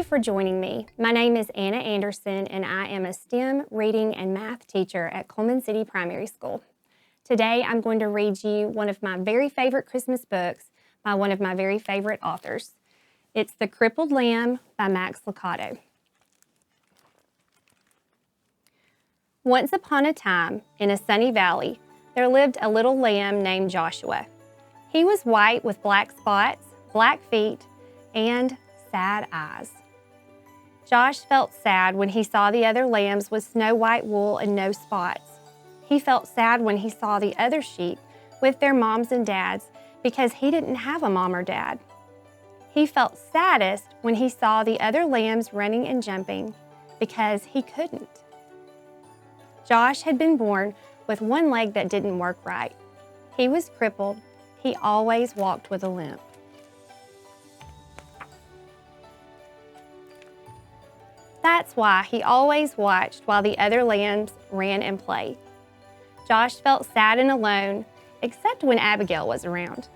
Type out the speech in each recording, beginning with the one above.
for joining me. My name is Anna Anderson, and I am a STEM reading and math teacher at Cullman City Primary School. Today, I'm going to read you one of my very favorite Christmas books by one of my very favorite authors. It's The Crippled Lamb by Max Lucado. Once upon a time, in a sunny valley, there lived a little lamb named Joshua. He was white with black spots, black feet, and sad eyes. Josh felt sad when he saw the other lambs with snow-white wool and no spots. He felt sad when he saw the other sheep with their moms and dads because he didn't have a mom or dad. He felt saddest when he saw the other lambs running and jumping because he couldn't. Josh had been born with one leg that didn't work right. He was crippled. He always walked with a limp. That's why he always watched while the other lambs ran and played. Josh felt sad and alone, except when Abigail was around.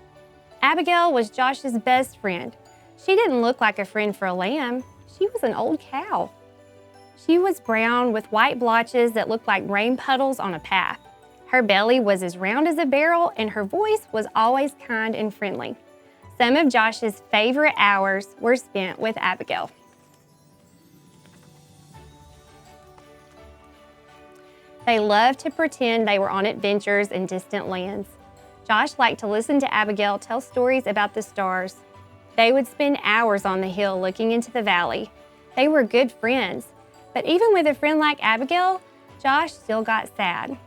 Abigail was Josh's best friend. She didn't look like a friend for a lamb. She was an old cow. She was brown with white blotches that looked like rain puddles on a path. Her belly was as round as a barrel, and her voice was always kind and friendly. Some of Josh's favorite hours were spent with Abigail. They loved to pretend they were on adventures in distant lands. Josh liked to listen to Abigail tell stories about the stars. They would spend hours on the hill looking into the valley. They were good friends, but even with a friend like Abigail, Josh still got sad.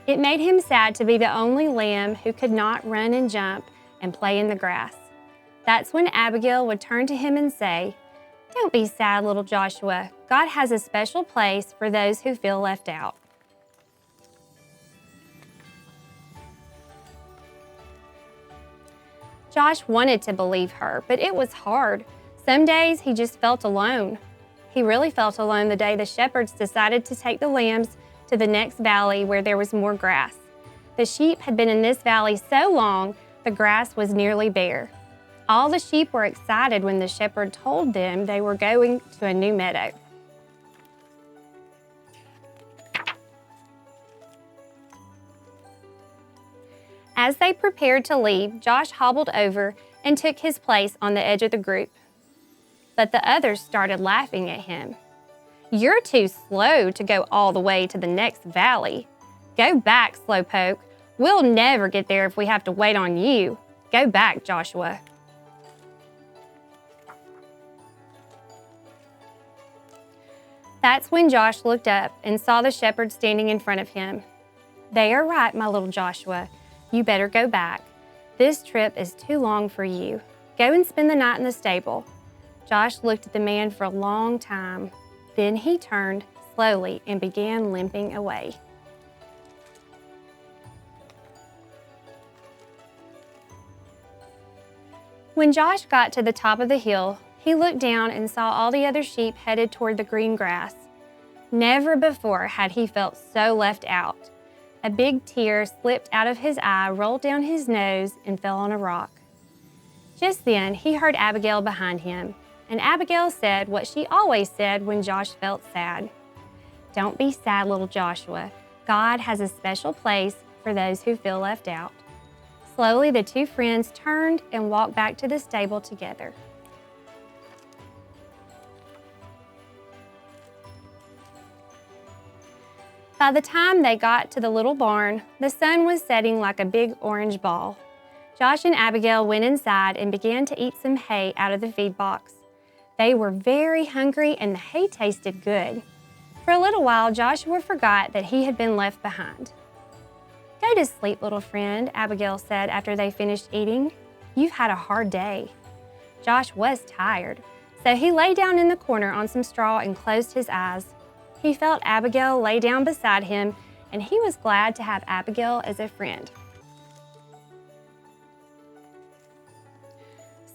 It made him sad to be the only lamb who could not run and jump and play in the grass. That's when Abigail would turn to him and say, "Don't be sad, little Joshua. God has a special place for those who feel left out." Josh wanted to believe her, but it was hard. Some days he just felt alone. He really felt alone the day the shepherds decided to take the lambs to the next valley where there was more grass. The sheep had been in this valley so long, the grass was nearly bare. All the sheep were excited when the shepherd told them they were going to a new meadow. As they prepared to leave, Josh hobbled over and took his place on the edge of the group. But the others started laughing at him. "You're too slow to go all the way to the next valley. Go back, slowpoke. We'll never get there if we have to wait on you. Go back, Joshua." That's when Josh looked up and saw the shepherd standing in front of him. "They are right, my little Joshua. You better go back. This trip is too long for you. Go and spend the night in the stable." Josh looked at the man for a long time. Then he turned slowly and began limping away. When Josh got to the top of the hill, he looked down and saw all the other sheep headed toward the green grass. Never before had he felt so left out. A big tear slipped out of his eye, rolled down his nose, and fell on a rock. Just then, he heard Abigail behind him, and Abigail said what she always said when Josh felt sad. "Don't be sad, little Joshua. God has a special place for those who feel left out." Slowly, the two friends turned and walked back to the stable together. By the time they got to the little barn, the sun was setting like a big orange ball. Josh and Abigail went inside and began to eat some hay out of the feed box. They were very hungry and the hay tasted good. For a little while, Joshua forgot that he had been left behind. "Go to sleep, little friend," Abigail said after they finished eating. "You've had a hard day." Josh was tired, so he lay down in the corner on some straw and closed his eyes. He felt Abigail lay down beside him, and he was glad to have Abigail as a friend.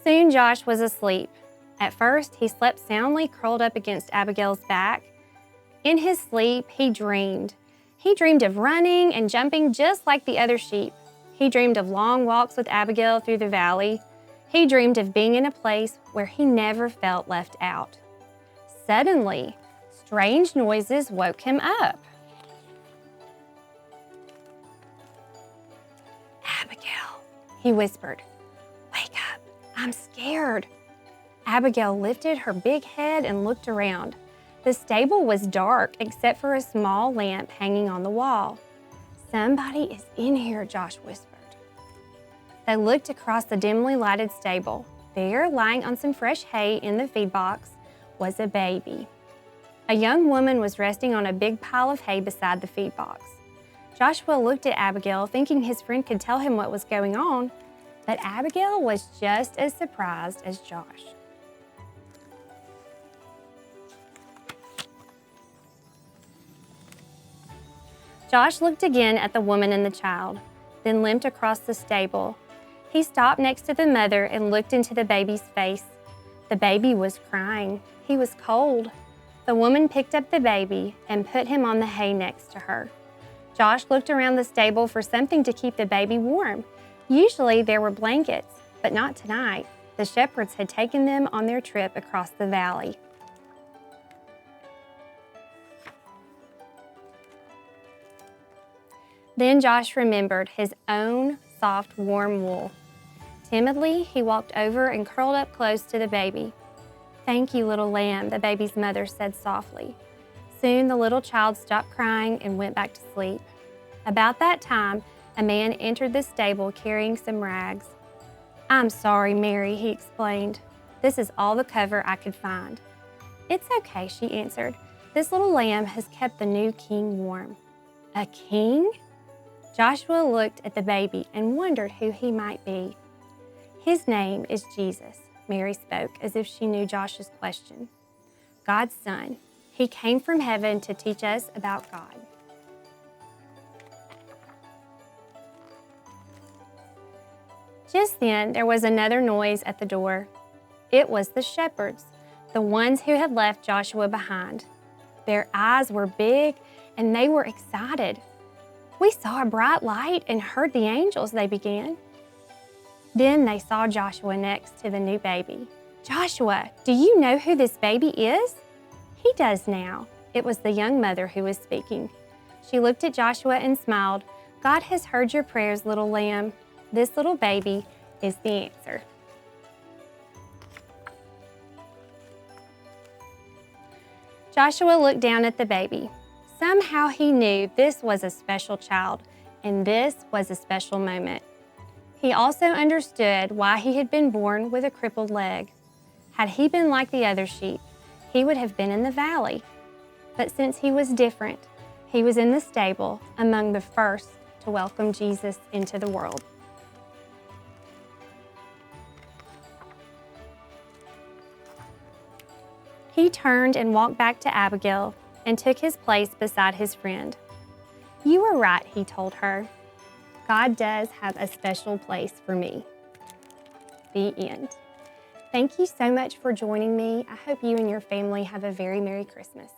Soon Josh was asleep. At first, he slept soundly curled up against Abigail's back. In his sleep, he dreamed. He dreamed of running and jumping just like the other sheep. He dreamed of long walks with Abigail through the valley. He dreamed of being in a place where he never felt left out. Suddenly, strange noises woke him up. "Abigail," he whispered. "Wake up, I'm scared." Abigail lifted her big head and looked around. The stable was dark except for a small lamp hanging on the wall. "Somebody is in here," Josh whispered. They looked across the dimly lighted stable. There, lying on some fresh hay in the feed box, was a baby. A young woman was resting on a big pile of hay beside the feed box. Joshua looked at Abigail, thinking his friend could tell him what was going on, but Abigail was just as surprised as Josh. Josh looked again at the woman and the child, then limped across the stable. He stopped next to the mother and looked into the baby's face. The baby was crying. He was cold. The woman picked up the baby and put him on the hay next to her. Josh looked around the stable for something to keep the baby warm. Usually there were blankets, but not tonight. The shepherds had taken them on their trip across the valley. Then Josh remembered his own soft, warm wool. Timidly, he walked over and curled up close to the baby. "Thank you, little lamb," the baby's mother said softly. Soon the little child stopped crying and went back to sleep. About that time, a man entered the stable carrying some rags. "I'm sorry, Mary," he explained. "This is all the cover I could find." "It's okay," she answered. "This little lamb has kept the new king warm." "A king?" Joshua looked at the baby and wondered who he might be. "His name is Jesus," Mary spoke as if she knew Josh's question. "God's son. He came from heaven to teach us about God." Just then, there was another noise at the door. It was the shepherds, the ones who had left Joshua behind. Their eyes were big and they were excited. "We saw a bright light and heard the angels," they began. Then they saw Joshua next to the new baby. "Joshua, do you know who this baby is?" "He does now." It was the young mother who was speaking. She looked at Joshua and smiled. "God has heard your prayers, little lamb. This little baby is the answer." Joshua looked down at the baby. Somehow he knew this was a special child, and this was a special moment. He also understood why he had been born with a crippled leg. Had he been like the other sheep, he would have been in the valley. But since he was different, he was in the stable among the first to welcome Jesus into the world. He turned and walked back to Abigail and took his place beside his friend. "You were right," he told her. "God does have a special place for me." The end. Thank you so much for joining me. I hope you and your family have a very Merry Christmas.